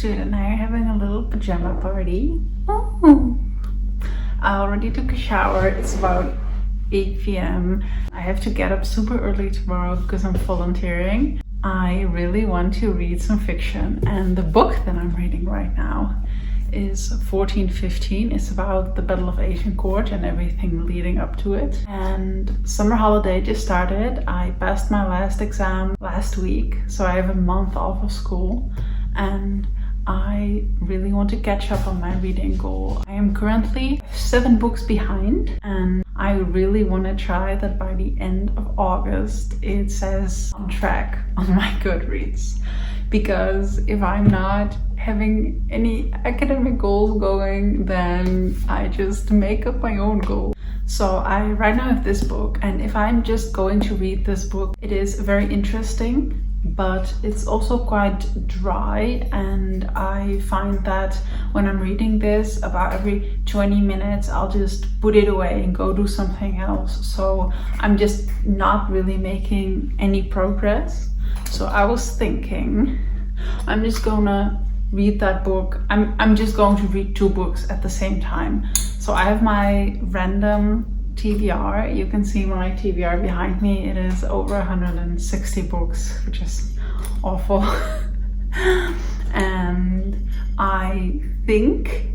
Jude and I are having a little pajama party. Oh. I already took a shower. It's about 8 p.m. I have to get up super early tomorrow because I'm volunteering. I really want to read some fiction, and the book that I'm reading right now is 1415. It's about the Battle of Agincourt and everything leading up to it. And summer holiday just started. I passed my last exam last week, so I have a month off of school, and I really want to catch up on my reading goal. I am currently 7 books behind, and I really want to try that by the end of August it says on track on my Goodreads. Because if I'm not having any academic goals going, then I just make up my own goals. So I right now have this book, and if I'm just going to read this book, it is very interesting, but it's also quite dry, and I find that when I'm reading this, about every 20 minutes I'll just put it away and go do something else. So I'm just not really making any progress. So I was thinking I'm just gonna read that book. I'm just going to read 2 books at the same time. So I have my random TBR. You can see my TBR behind me. It is over 160 books, which is awful. And I think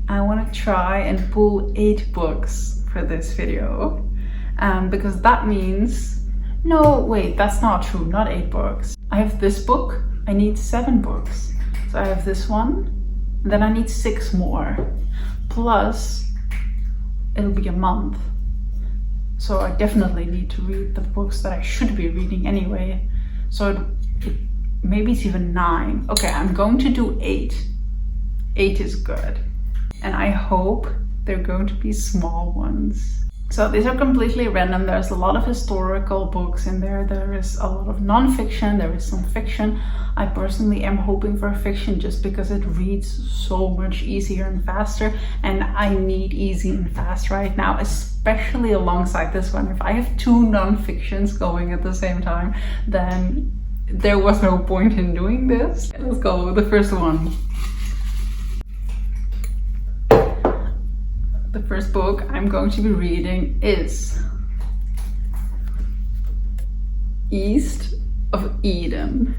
I want to try and pull 8 books for this video, because that means, no wait, that's not true, not 8 books. I have this book, I need 7 books. So I have this one, then I need 6 more, plus it'll be a month. So I definitely need to read the books that I should be reading anyway. So maybe it's even 9. Okay, I'm going to do 8. 8 is good. And I hope they're going to be small ones. So these are completely random. There's a lot of historical books in there. There is a lot of non-fiction. There is some fiction. I personally am hoping for fiction just because it reads so much easier and faster. And I need easy and fast right now, especially alongside this one. If I have 2 non-fictions going at the same time, then there was no point in doing this. Let's go with the first one. The first book I'm going to be reading is East of Eden.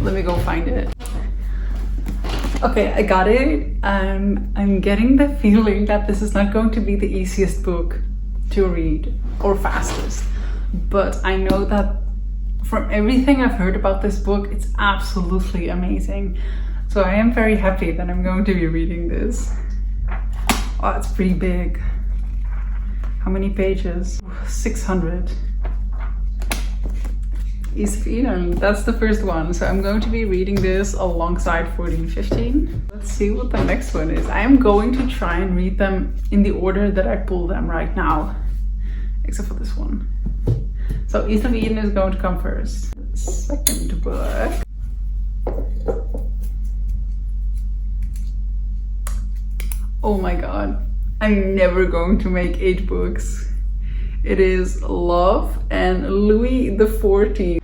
Let me go find it. Okay, I got it. I'm getting the feeling that this is not going to be the easiest book to read or fastest, but I know that from everything I've heard about this book, it's absolutely amazing. So I am very happy that I'm going to be reading this. Oh, it's pretty big. How many pages? 600. East of Eden, that's the first one. So I'm going to be reading this alongside 1415. Let's see what the next one is. I am going to try and read them in the order that I pull them right now, except for this one. So East of Eden is going to come first. Second book. Oh my god, I'm never going to make 8 books. It is Love and Louis XIV.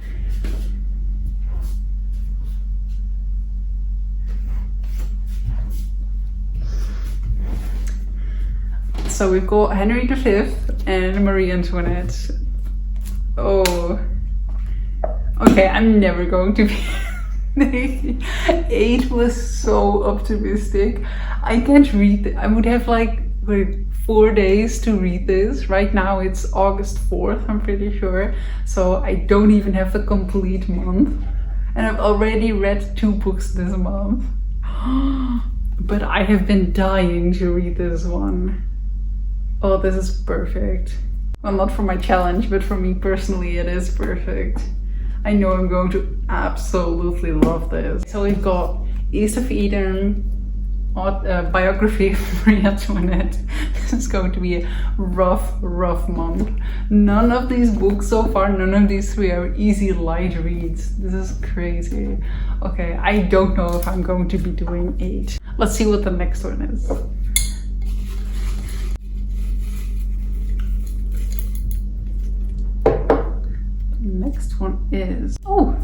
So we've got Henry V and Marie Antoinette. Oh, okay, I'm never going to be 8 was so optimistic. I can't read it. I would have like 4 days to read this. Right now it's August 4th, I'm pretty sure. So I don't even have the complete month. And I've already read 2 books this month. But I have been dying to read this one. Oh, this is perfect. Well, not for my challenge, but for me personally, it is perfect. I know I'm going to absolutely love this. So we've got East of Eden, biography of Marie Antoinette. This is going to be a rough month. None of these books so far, none of these 3 are easy light reads. This is crazy. Okay, I don't know if I'm going to be doing 8. Let's see what the next one is. Next one is, oh,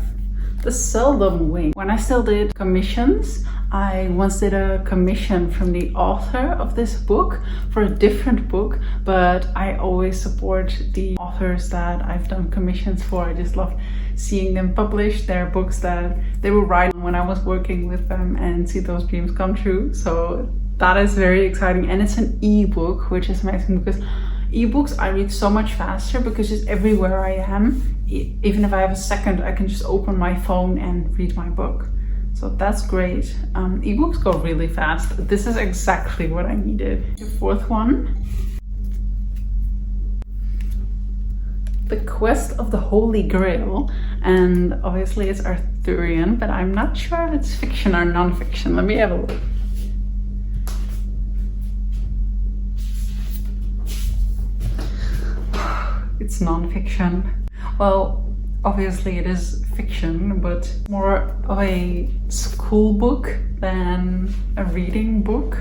The seldom wing. When I still did commissions, I once did a commission from the author of this book for a different book, but I always support the authors that I've done commissions for. I just love seeing them publish their books that they were writing when I was working with them and see those dreams come true. So that is very exciting, and it's an ebook, which is amazing because ebooks I read so much faster because just everywhere I am, even if I have a second, I can just open my phone and read my book. So that's great. Ebooks go really fast. This is exactly what I needed. The fourth one. The Quest of the Holy Grail. And obviously it's Arthurian, but I'm not sure if it's fiction or non-fiction. Let me have a look. It's non-fiction. Well, obviously it is fiction, but more of a school book than a reading book.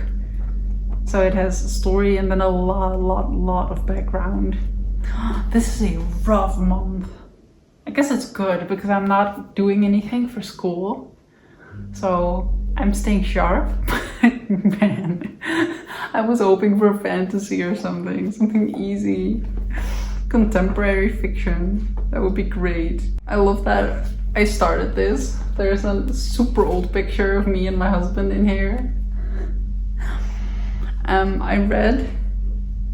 So it has a story and then a lot of background. This is a rough month. I guess it's good because I'm not doing anything for school. So I'm staying sharp. Man, I was hoping for fantasy or something easy. Contemporary fiction, that would be great. I love that I started this. There's a super old picture of me and my husband in here. I read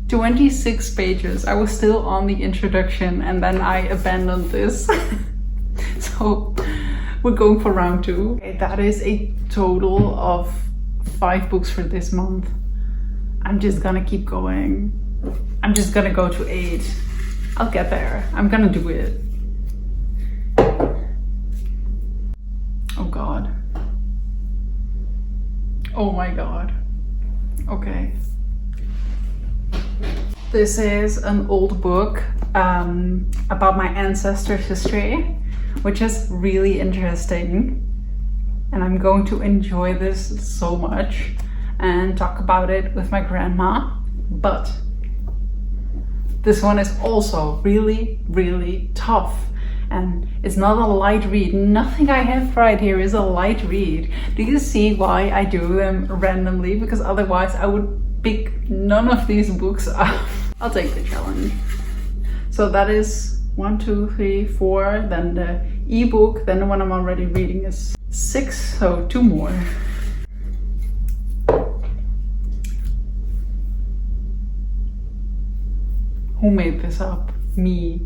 26 pages. I was still on the introduction and then I abandoned this. So we're going for round 2. Okay, that is a total of 5 books for this month. I'm just gonna keep going. I'm just gonna go to 8. I'll get there. I'm gonna do it. Oh God. Oh my God. Okay. This is an old book about my ancestors' history, which is really interesting. And I'm going to enjoy this so much and talk about it with my grandma. But this one is also really tough, and it's not a light read. Nothing I have right here is a light read. Do you see why I do them randomly? Because otherwise I would pick none of these books up. I'll take the challenge. So that is 1, 2, 3, 4. Then the ebook. Then the one I'm already reading is 6. So 2 more. Who made this up? Me.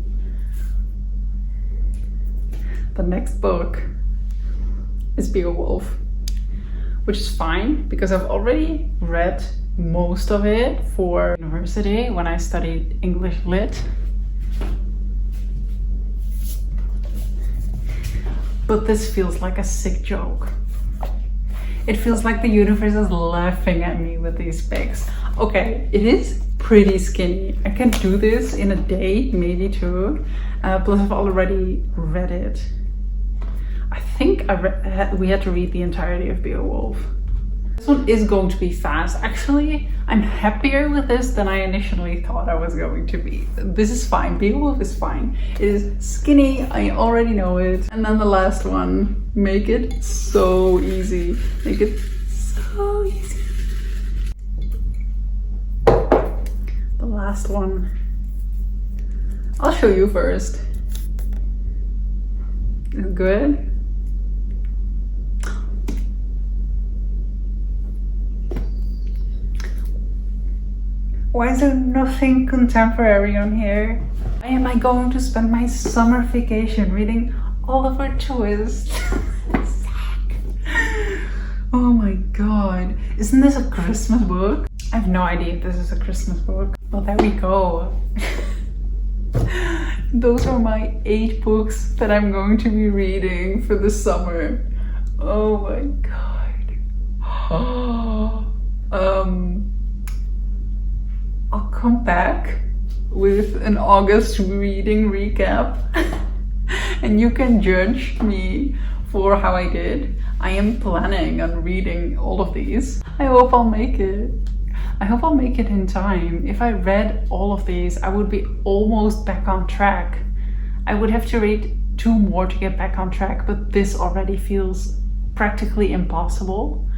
The next book is Beowulf, which is fine because I've already read most of it for university when I studied English Lit. But this feels like a sick joke. It feels like the universe is laughing at me with these specs. Okay, it is pretty skinny. I can do this in a day, maybe 2. Plus I've already read it. I think we had to read the entirety of Beowulf. This one is going to be fast. Actually, I'm happier with this than I initially thought I was going to be. This is fine. Beowulf is fine. It is skinny. I already know it. And then the last one. Make it so easy. Make it so easy. The last one. I'll show you first. Is it good? Why is there nothing contemporary on here? Why am I going to spend my summer vacation reading Oliver Twist? Oh my god. Isn't this a Christmas book? I have no idea if this is a Christmas book. Well, there we go. Those are my 8 books that I'm going to be reading for the summer. Oh my god. I'll come back with an August reading recap and you can judge me for how I did. I am planning on reading all of these. I hope I'll make it. I hope I'll make it in time. If I read all of these, I would be almost back on track. I would have to read 2 more to get back on track, but this already feels practically impossible.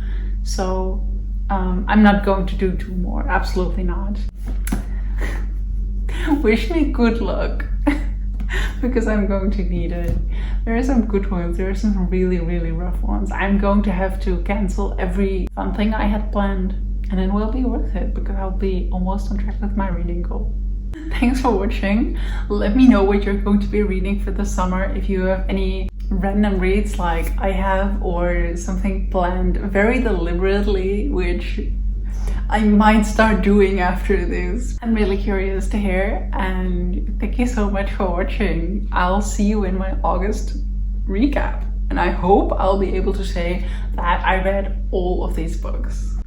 So I'm not going to do 2 more, absolutely not. Wish me good luck, because I'm going to need it. There are some good ones, there are some really, really rough ones. I'm going to have to cancel every fun thing I had planned, and it will be worth it because I'll be almost on track with my reading goal. Thanks for watching. Let me know what you're going to be reading for the summer. If you have any random reads like I have, or something planned very deliberately, which I might start doing after this. I'm really curious to hear, and thank you so much for watching. I'll see you in my August recap, and I hope I'll be able to say that I read all of these books.